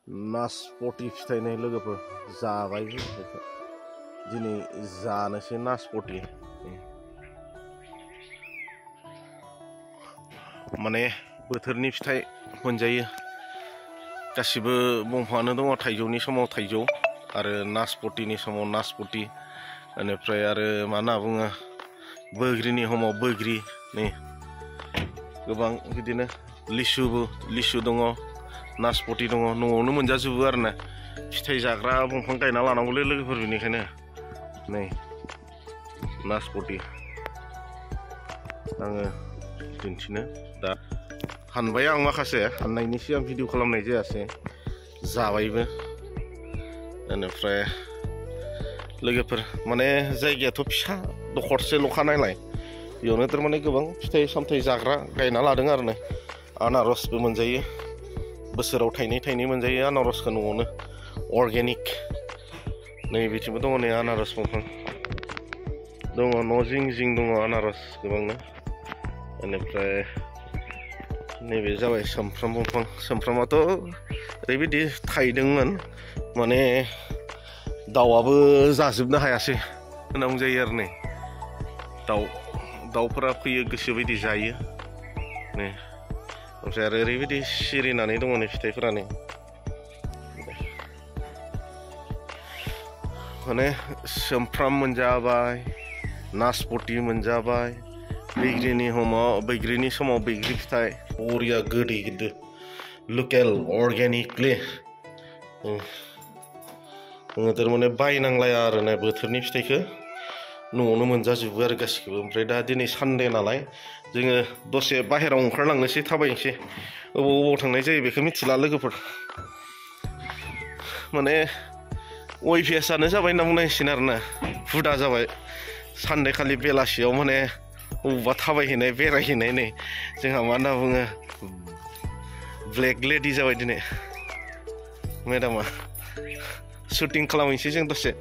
नासपति फिथाइनि लोगोफोर जाबायबो बेखौ दिनै जानोसै नासपति माने बोथोरनि फिथाइ मोनजायो गासिबो दंफाङानो दङ थाइजौनि समाव थाइजौ आरो नासपतिनि समाव नासपति बेनिफ्राय आरो मा होनना बुङो बैग्रिनि समाव बैग्रि नै गोबां बिदिनो लिसु दङ नासपति दङ न'आवनो मोनजाजोबो आरोना फिथाइ जाग्रा दंफां गायना लानांगौलै लोगोफोर बेनिखायनो नै नासपति आङो दिन्थिनो दा हानबाय आं माखासे हाननायनि सिगां भिडिअ खालामनाय जायासै जाबायबो बेनिफ्राय लोगोफोर माने जायगायाथ' फिसा दखरसेल'खा नालाय बेयावनो थारमाने गोबां फिथाइ सामथाइ जाग्रा गायना लादों आरो ना आनारसबो मोनजायो बोसोराव थाइनै मोनजायो आनारसखौ न'आवनो अर्गेनिक नै बिथिंबो दङ नै आनारस दंफां दङ न' जिं दङ आनारस गोबांनो बेनिफ्राय नैबे जाबाय सोमफ्राम दंफां सोमफ्रामाथ' ओरैबायदि थाइदोंमोन माने दाउआबो जाजोबनो हायासै होनना बुंजायो आरो नै दाउफोरा फैयो गोसोबायदि जायो नै ओमफ्राय आरो ओरैबायदि सिरिनानै दङ नै फिथाइफोरानो माने सोमफ्राम मोनजाबाय नासपति मोनजाबाय बैग्रिनि समाव बैग्रि फिथाइ बरिया गोदै गिदिर लकेल अर्गेनिकलि थारमाने बायनांलाया आरो ना बोथोरनि फिथाइखौ न'आवनो मोनजाजोबो आरो गासिखौबो ओमफ्राय दा दिनै सानडे नालाय जोङो दसे बाहेरायाव ओंखारलांनोसै थाबायनोसै अबाव थांनाय जायो बेखौ मिथिला लोगोफोर माने अयभ्यासानो जाबाय होनना बुंनांसिगोन आरोना हुदा जाबाय सानडे खालि बेलासियाव माने बबावबा थाबायहैनाय बेरायहैनाय नै जोंहा मा होनना बुङो ब्लेक लेडि जाबाय दिनै मेडामा शुटिं खालामहैनोसै जों दसे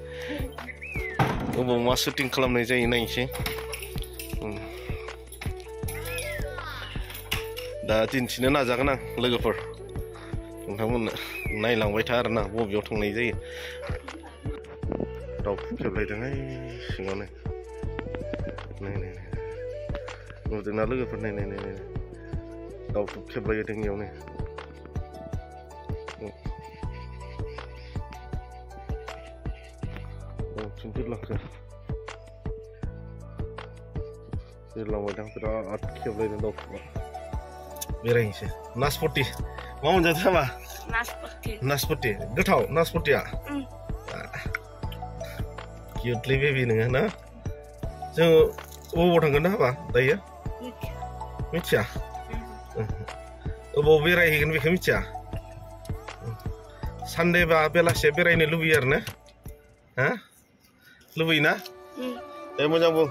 अबाव मा शुटिं खालामनाय जायो नायनोसै दा दिन्थिनो नाजागोन आं लोगोफोर नोंथांमोननो नायलांबाय था आरोना बबेयाव थांनाय जायो दाउ खेबलायदोंहाय सिङावनो नै नुदोंना लोगोफोर नै दाउ खेबलायदों इयावनो बिरलांबाय दां बिराद खेबलायदों दाउखौबा बेरायनोसै नासपति मा मोनजादों नामा नासपति गोथाव नासपतिया किउटलि बेबि नोङो ना जों अबाव थांगोन ना हाबा दायो मिथिया अबाव बेरायहैगोन बेखौ मिथिया सानडे बा बेलासे बेरायनो लुबैयो आरो ना हा लुबैयोना ए मोजां बुं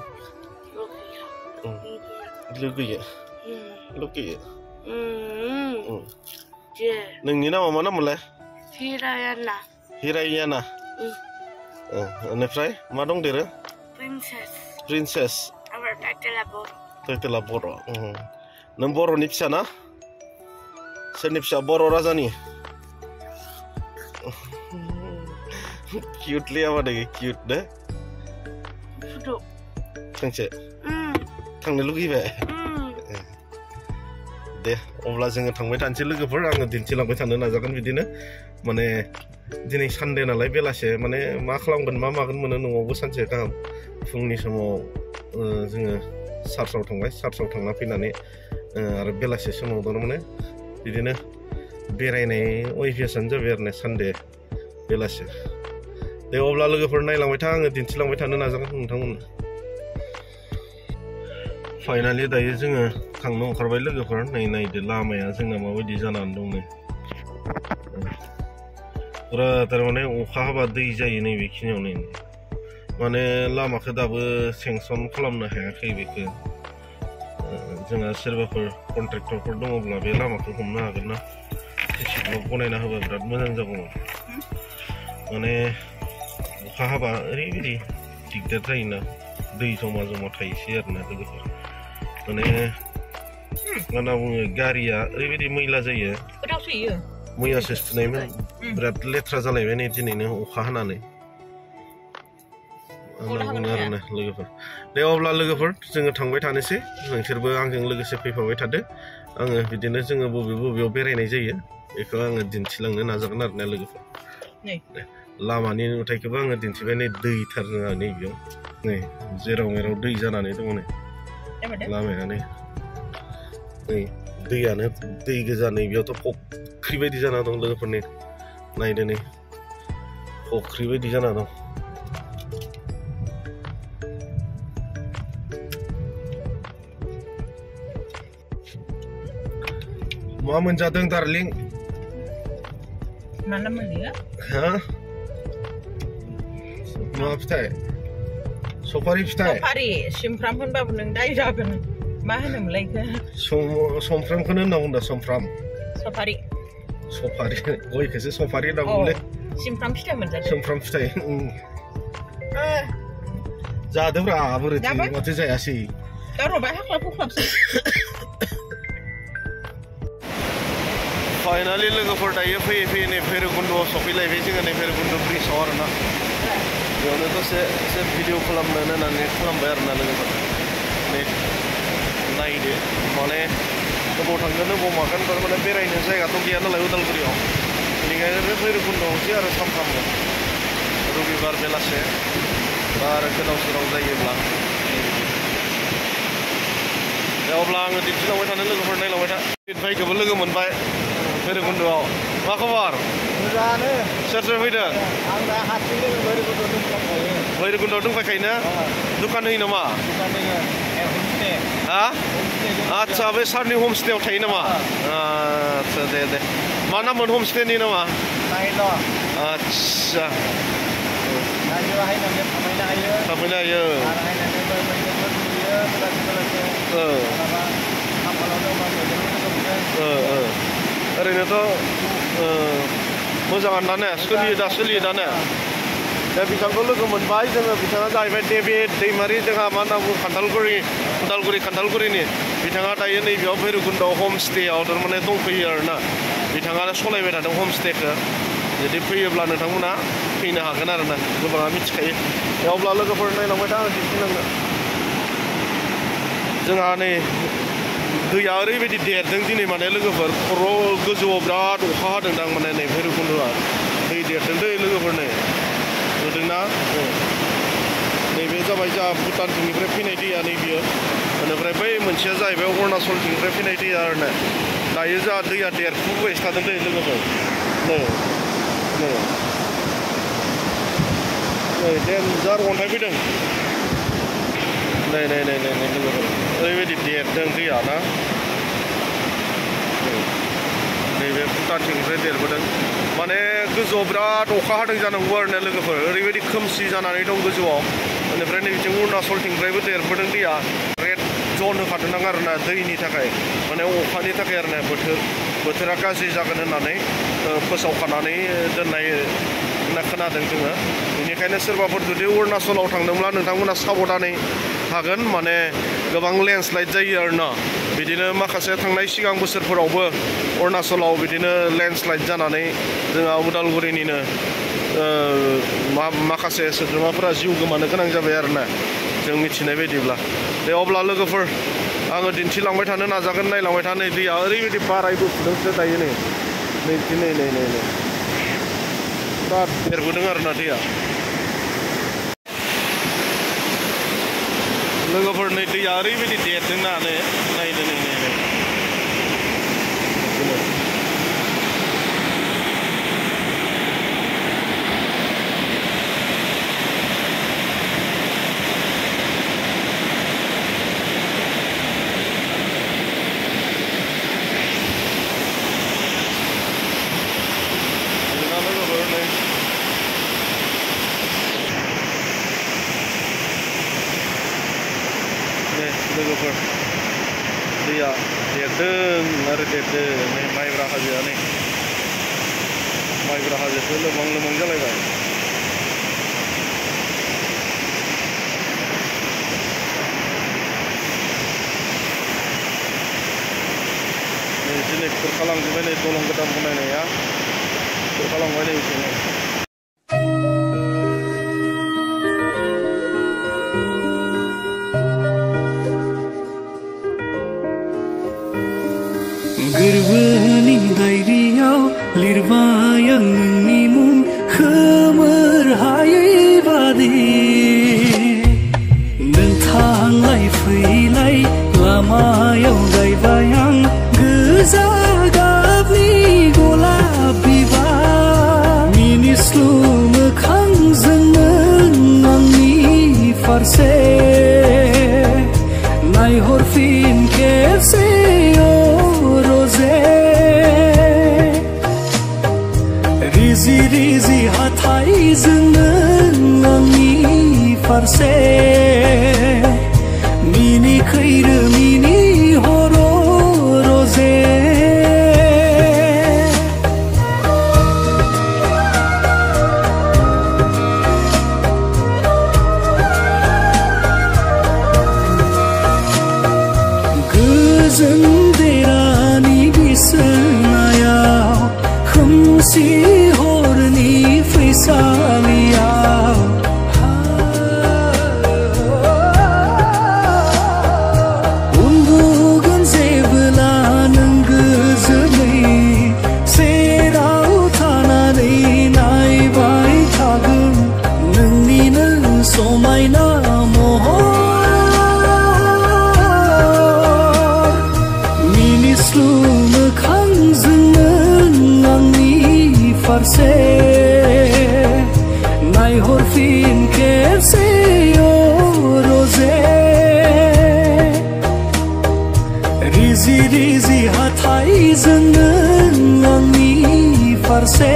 लुगैयो नोंनि नामा मा नाममोनलाय हिरायाना बेनिफ्राय मा दंदेरो प्रिन्सेस टाइटेला बर' नों बर'नि फिसा ना सोरनि फिसा बर' राजानि किउटलि आबाद किउट दे थांसे थांनो लुगैबाय दे अब्ला जोङो थांबाय थानोसै लोगोफोर आङो दिन्थिलांबाय थानो नाजागोन बिदिनो माने दिनै सानडे नालाय बेलासे माने मा खालामगोन मा मागोन मोनो न'आवबो सानसे गाहाम फुंनि समाव जोङो चार्चआव थांबाय चार्चआव थांना फैनानै आरो बेलासे समाव माने बिदिनो बेरायनाय अयभ्यासानो जाबाय आरो ना सानडे बेलासे दे अब्ला लोगोफोर नायलांबाय था आङो दिन्थिलांबाय थानो नाजागोन नोंथांमोननो फाइनालि दायो जोङो थांनो ओंखारबाय लोगोफोर नै नायदो लामाया जोंना माबायदि जानानै दं नै फुरा थारमाने अखा हाबा दै जायो नैबेखिनियाव नै माने लामाखौ दाबो सेंसन खालामनो हायाखै बेखौ जोंहा सोरबाफोर कन्ट्रेक्टरफोर दङब्ला बे लामाखौ हमनो हागोन ना सिसि ब्लक बनायना होबा बिराद मोजां जागौमोन माने अखा हाबा ओरैबायदि दिगदार जायोना दै जमा थायोसै आरोना लोगोफोर माने मा होनना बुङो गारिया ओरैबायदि मैला जायो मैयासो सुनायमोन बिराद लेथ्रा जालायबाय नै दिनैनो अखा हानानै आरोना लोगोफोर दे अब्ला लोगोफोर जोङो थांबाय थानोसै नोंसोरबो आंजों लोगोसे फैफाबाय थादो आङो बिदिनो जोङो बबेयाव बेरायनाय जायो बेखौ आङो दिन्थिलांनो नाजागोन आरोना लोगोफोर लामानि नुथायखौबो आङो दिन्थिबाय नै दैथार जोंहा नैबेयाव नै जेराव मेराव दै जानानै दङ नै लामाया नै दैयानो दै गोजा नैबेयावथ' फख्रि बायदि जाना दं लोगोफोरनि नायदो नै फख्रि बायदि जाना दं मा मोनजादों डार्लिं mana मोनयो हा मा फिथाइ सफारि फिथाइ सफारि सुमफ्राम होनबाबो नों दाय जागोन मा होनोमोनलाय इखो समफ्रामखौनो होनना बुंदा समफ्राम सफारि गयखौसो सफारि होनना बुङोलै सुमफ्राम फिथाइ मोनजादों सुमफ्राम फिथाइ जादोब्रा बोरैथो माथो जायासै गारबाय हाख्लाब हुख्लाबसो फाइनालि लोगोफोर दायो फैयै फैयै नै भैरबकुन्द'आव सफैलायबाय जोङो नै भैरबकुन्द' ब्रिजआव आरोना बेयावनो दसे एसे भिडिअ खालामनो होननानै खालामबाय आरोना लोगोफोर नै नायदो माने बबाव थांगोन बबाव मागोन थारमाने बेरायनो जायगाथ' गैया नालाय उदालगुरियाव बेनिखायनो बे भैरबकुन्द'आवसो आरो सानफ्रामबो रबिबार बेलासे बा आरो गोदाव सोराव जायोब्ला अब्ला आङो दिन्थिलांबाय थानो लोगोफोर नायलांबाय था भाइखौबो लोगो मोनबाय भैरबकुन्द'आव मा खबर मोजाङानो सोर सोर फैदों आं दा हारसिंनो भैरबकुन्द'आव दंफायो भैरबकुन्द'आव दंफायखायो ना दुखान होयो नामा हा आदसा बे सारनि हमस्टेआव थायो नामा आदसा दे मा नाममोन हमस्टेनि नामा आदसा थाफैनो हायो ओरैनोथ' मोजाङानो दाने सोलियो दाने दा बिथांखौ लोगो मोनबाय जोङो बिथाङा जाहैबाय डेभिड दैमारि जोंहा मा होनना बुङो खान्थालगुरिनि बिथाङा दायो नैबेयाव भैरबकुन्द'आव हमस्टेआव थारमाने दंफैयो आरोना बिथाङानो सालायबाय थादों हमस्टेखौ जुदि फैयोब्ला नोंथांमोना फैनो हागोन आरोना गोबाङा मिथिखायो अब्ला लोगोफोर नायलांबाय था आं दिन्थिलांनो जोंहा नै दैया ओरैबायदि देरदों दिनै माने लोगोफोर खर' गोजौआव बिराद अखा हादोंदां माने नै भैरबकुन्द'आ दै देरदों दै लोगोफोर नै नुदोंना नैबे जाबाय जोंहा भुटानथिंनिफ्राय फैनाय दैया नैबेयो बेनिफ्राय बै मोनसेया जाहैबाय अरुणाचलथिंनिफ्राय फैनाय दैया आरोना दायो जोंहा दैया देरफुबायसो थादों दै लोगोफोर नै देन्जार अन्थाइ फैदों नै लोगोफोर ओरैबायदि देरदों दैया ना नैबे भुटानथिंनिफ्राय देरबोदों माने गोजौआव बिराद अखा हादों जानांगौ आरोना लोगोफोर ओरैबायदि खोमसि जानानै दं गोजौआव बेनिफ्राय नैबिथिं अरुणाचलथिंनिफ्रायबो देरबोदों दैया रेड जन होखादों आरोना दैनि थाखाय माने अखानि थाखाय आरोना बोथोरा गाज्रि जागोन होननानै फोसावखानानै दोननाय होनना खोनादों जोङो बेनिखायनो सोरबाफोर जुदि अरुणाचलाव थांदोंब्ला नोंथांमोना साबधानै थागोन माने गोबां लेन्डस्लाइड जायो आरोना बिदिनो माखासे थांनाय सिगां बोसोरफोरावबो अरुणाचलाव बिदिनो लेन्डस्लाइड जानानै जोंहा उदालगुरिनिनो माखासे सोद्रोमाफोरा जिउ गोमानो गोनां जाबाय आरोना जों मिथिनाय बायदिब्ला दे अब्ला लोगोफोर आङो दिन्थिलांबाय थानो नाजागोन नायलांबाय था नै दैया ओरैबायदि बारायबोफुदोंसो दायो नै बिराद देरबोदों आरोना दैया लोगोफोर नै दैया ओरैबायदि देरदोंना नायदो नै लोगोफोर दैया देरदों आरो देरदों नै माइब्रा हाजोआ नै माइब्रा हाजोखौ लोमां जालायबाय नै खुरखालांजोब्बाय नै दलं गोदान बनायनाया खुरखालांबाय नै बिदिनो गोरबोनि डायरियाव लिरबाय आं नोंनि मुं खोमोर हायै बादि नों थांलाय फैलाय लामायाव गायबाय आं गोजा गाबनि गलाब बिबार मिनिस्लु मोखांजोंनो आंनि फारसे नायहरफिन खेबसे रिजि रिजि हाथाइजोंनो आंनि फारसे मिनि खैरो मिनि हर रजे गोजोन देरानि बिसनायाव खोमसि हरनि फैसालियाव उन्दुगोन जेबोला नों गोजोनै सेराव थानानै नायबाय थागोन नोंनिनो समायना महर मिनिस्लु मोखांजोंनो आंनि फारसे नायहरफिन खेबसे रजे रिजि रिजि हाथाइजोंनो आंनि फारसे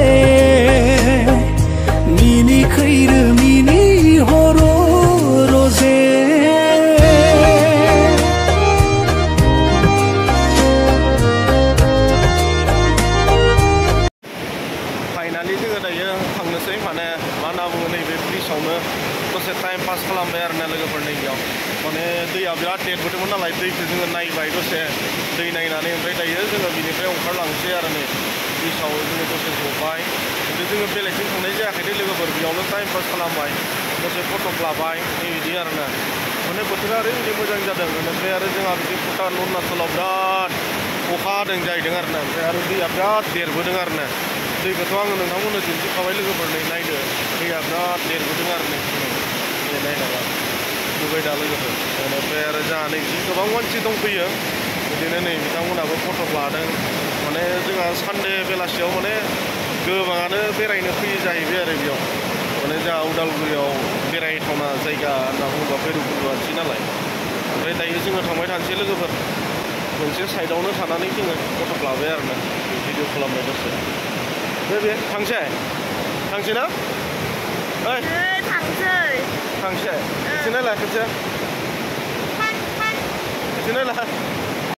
मिनि खैरो मिनि हर रजे माने मा होनना बुङो नैबे ब्रिजआवनो दसे टाइम पास खालामबाय आरोना लोगोफोर नैबेयाव माने दैया बिराद देरबोदोंमोन नालाय दैखौ जोङो नायबाय दसे दै नायनानै ओमफ्राय दायो जोङो बिनिफ्राय ओंखारलांसै आरो नै ब्रिजआव जोङो दसे जबाय खिन्थु जोङो बेलेगजों थांनाय जायाखै लोगोफोर बेयावनो टाइम पास खालामबाय दसे फट' लाबाय नै बिदि आरोना माने बोथोरा ओरैबायदि मोजां जादों ओमफ्राय आरो जोंहा बिदि भुटान अरुणाचलाव बिराद अखा हादों जाहैदों आरोना ओमफ्राय आरो दैया बिराद देरबोदों आरोना दैखौथ' आङो नोंथांमोननो दिन्थिखाबाय लोगोफोर नै नायदो दैया बिराद देरबोदों आरो नै नायनांगा नुबाय दा लोगोफोर बेनिफ्राय आरो जोंहा नै बिदि गोबां मानसि दंफैयो बिदिनो नै बिथांमोनहाबो फट' लादों माने जोंहा सानडे बेलासियाव माने गोबाङानो बेरायनो फैयो जाहैबाय आरो बेयाव माने जोंहा उदालगुरियाव बेरायथावना जायगा होनना बुङोबा भैरबकुन्द आनोसै नालाय ओमफ्राय दायो जोङो थांबाय थानोसै लोगोफोर मोनसे साइडआवनो थानानै जोङो फट' लाबाय आरोना भिडिअ खालामबाय दसे बे थांसै ना ओइ थांसै बिदिनो लाखिनोसै बिदिनो ला